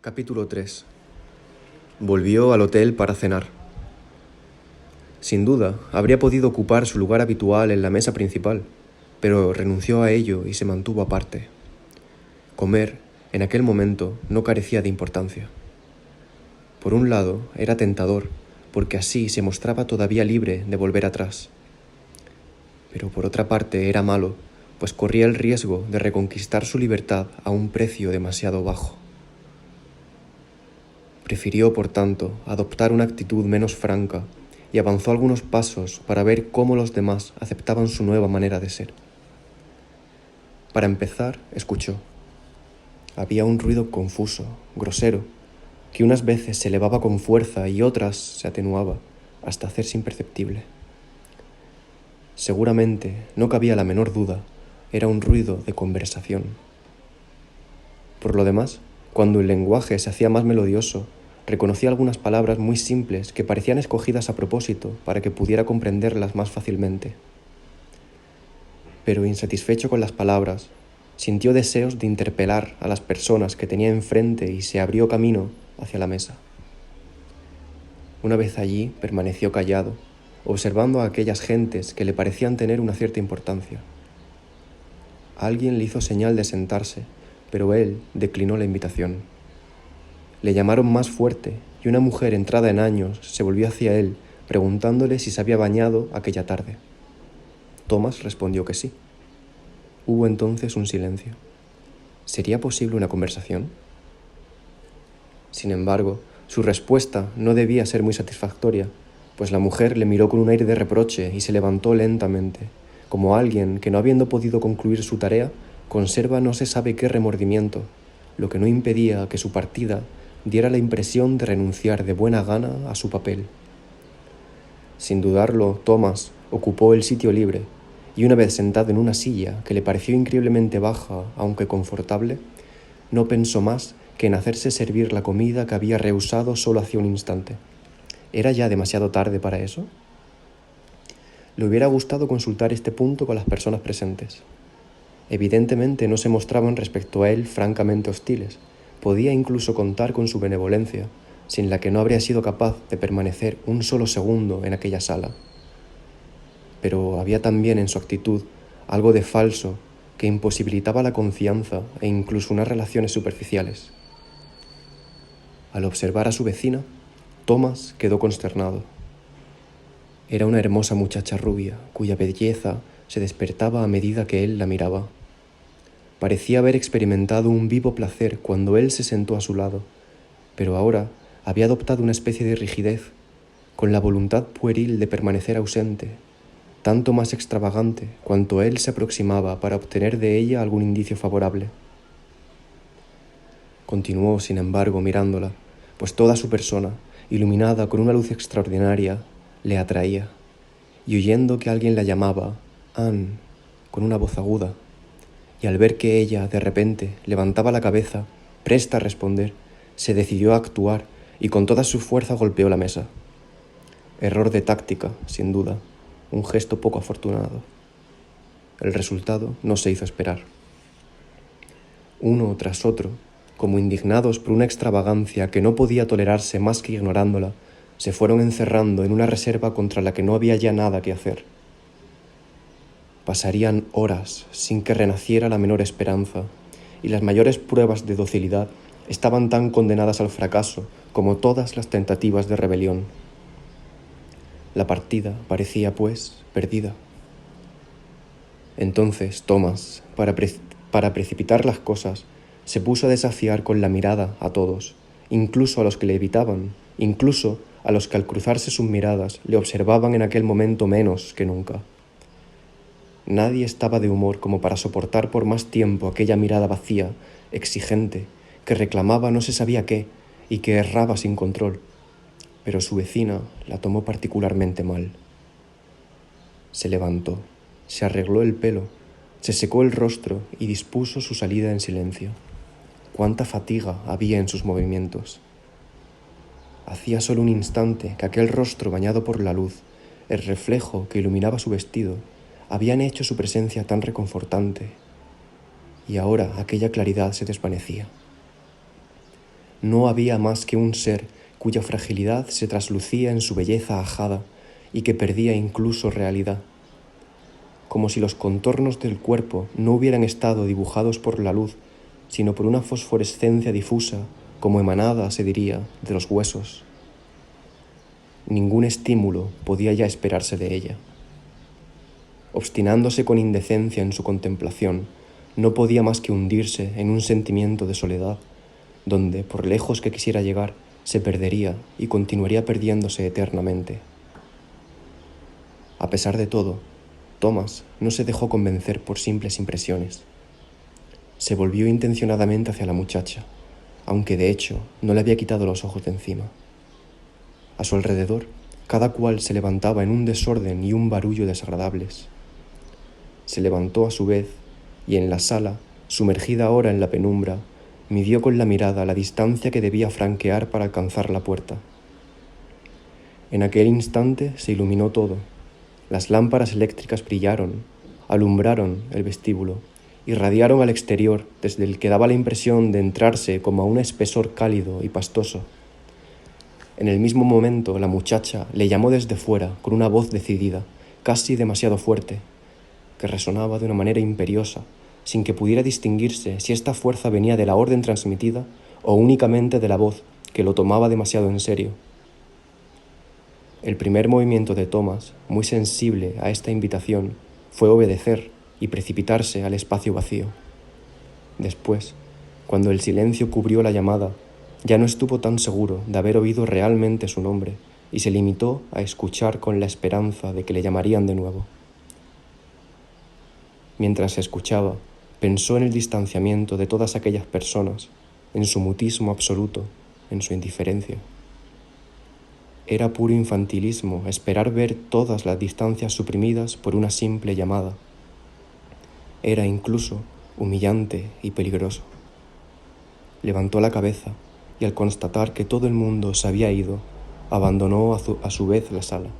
Capítulo 3. Volvió al hotel para cenar. Sin duda, habría podido ocupar su lugar habitual en la mesa principal, pero renunció a ello y se mantuvo aparte. Comer, en aquel momento, no carecía de importancia. Por un lado, era tentador, porque así se mostraba todavía libre de volver atrás. Pero por otra parte era malo, pues corría el riesgo de reconquistar su libertad a un precio demasiado bajo. Prefirió, por tanto, adoptar una actitud menos franca y avanzó algunos pasos para ver cómo los demás aceptaban su nueva manera de ser. Para empezar, escuchó. Había un ruido confuso, grosero, que unas veces se elevaba con fuerza y otras se atenuaba hasta hacerse imperceptible. Seguramente, no cabía la menor duda, era un ruido de conversación. Por lo demás, cuando el lenguaje se hacía más melodioso, reconocía algunas palabras muy simples que parecían escogidas a propósito para que pudiera comprenderlas más fácilmente. Pero insatisfecho con las palabras, sintió deseos de interpelar a las personas que tenía enfrente y se abrió camino hacia la mesa. Una vez allí, permaneció callado, observando a aquellas gentes que le parecían tener una cierta importancia. Alguien le hizo señal de sentarse, pero él declinó la invitación. Le llamaron más fuerte y una mujer entrada en años se volvió hacia él preguntándole si se había bañado aquella tarde. Thomas respondió que sí. Hubo entonces un silencio. ¿Sería posible una conversación? Sin embargo, su respuesta no debía ser muy satisfactoria, pues la mujer le miró con un aire de reproche y se levantó lentamente, como alguien que, no habiendo podido concluir su tarea, conserva no se sabe qué remordimiento, lo que no impedía que su partida diera la impresión de renunciar de buena gana a su papel. Sin dudarlo, Thomas ocupó el sitio libre, y una vez sentado en una silla que le pareció increíblemente baja, aunque confortable, no pensó más que en hacerse servir la comida que había rehusado solo hacía un instante. ¿Era ya demasiado tarde para eso? Le hubiera gustado consultar este punto con las personas presentes. Evidentemente no se mostraban respecto a él francamente hostiles. Podía incluso contar con su benevolencia, sin la que no habría sido capaz de permanecer un solo segundo en aquella sala. Pero había también en su actitud algo de falso que imposibilitaba la confianza e incluso unas relaciones superficiales. Al observar a su vecina, Thomas quedó consternado. Era una hermosa muchacha rubia, cuya belleza se despertaba a medida que él la miraba. Parecía haber experimentado un vivo placer cuando él se sentó a su lado, pero ahora había adoptado una especie de rigidez, con la voluntad pueril de permanecer ausente, tanto más extravagante cuanto él se aproximaba para obtener de ella algún indicio favorable. Continuó, sin embargo, mirándola, pues toda su persona, iluminada con una luz extraordinaria, le atraía, y oyendo que alguien la llamaba Anne con una voz aguda, y al ver que ella, de repente, levantaba la cabeza, presta a responder, se decidió a actuar y con toda su fuerza golpeó la mesa. Error de táctica, sin duda, un gesto poco afortunado. El resultado no se hizo esperar. Uno tras otro, como indignados por una extravagancia que no podía tolerarse más que ignorándola, se fueron encerrando en una reserva contra la que no había ya nada que hacer. Pasarían horas sin que renaciera la menor esperanza, y las mayores pruebas de docilidad estaban tan condenadas al fracaso como todas las tentativas de rebelión. La partida parecía, pues, perdida. Entonces Thomas, para precipitar las cosas, se puso a desafiar con la mirada a todos, incluso a los que le evitaban, incluso a los que al cruzarse sus miradas le observaban en aquel momento menos que nunca. Nadie estaba de humor como para soportar por más tiempo aquella mirada vacía, exigente, que reclamaba no se sabía qué y que erraba sin control, pero su vecina la tomó particularmente mal. Se levantó, se arregló el pelo, se secó el rostro y dispuso su salida en silencio. Cuánta fatiga había en sus movimientos. Hacía solo un instante que aquel rostro bañado por la luz, el reflejo que iluminaba su vestido, habían hecho su presencia tan reconfortante, y ahora aquella claridad se desvanecía. no había más que un ser cuya fragilidad se traslucía en su belleza ajada y que perdía incluso realidad, como si los contornos del cuerpo no hubieran estado dibujados por la luz, sino por una fosforescencia difusa, como emanada, se diría, de los huesos. Ningún estímulo podía ya esperarse de ella. Obstinándose con indecencia en su contemplación, no podía más que hundirse en un sentimiento de soledad, donde, por lejos que quisiera llegar, se perdería y continuaría perdiéndose eternamente. A pesar de todo, Thomas no se dejó convencer por simples impresiones. Se volvió intencionadamente hacia la muchacha, aunque de hecho no le había quitado los ojos de encima. A su alrededor, cada cual se levantaba en un desorden y un barullo desagradables. Se levantó a su vez y en la sala, sumergida ahora en la penumbra, midió con la mirada la distancia que debía franquear para alcanzar la puerta. En aquel instante se iluminó todo. Las lámparas eléctricas brillaron, alumbraron el vestíbulo, irradiaron al exterior desde el que daba la impresión de entrarse como a un espesor cálido y pastoso. En el mismo momento la muchacha le llamó desde fuera con una voz decidida, casi demasiado fuerte, que resonaba de una manera imperiosa, sin que pudiera distinguirse si esta fuerza venía de la orden transmitida o únicamente de la voz, que lo tomaba demasiado en serio. El primer movimiento de Thomas, muy sensible a esta invitación, fue obedecer y precipitarse al espacio vacío. Después, cuando el silencio cubrió la llamada, ya no estuvo tan seguro de haber oído realmente su nombre y se limitó a escuchar con la esperanza de que le llamarían de nuevo. Mientras escuchaba, pensó en el distanciamiento de todas aquellas personas, en su mutismo absoluto, en su indiferencia. Era puro infantilismo esperar ver todas las distancias suprimidas por una simple llamada. Era incluso humillante y peligroso. Levantó la cabeza y al constatar que todo el mundo se había ido, abandonó a su vez la sala.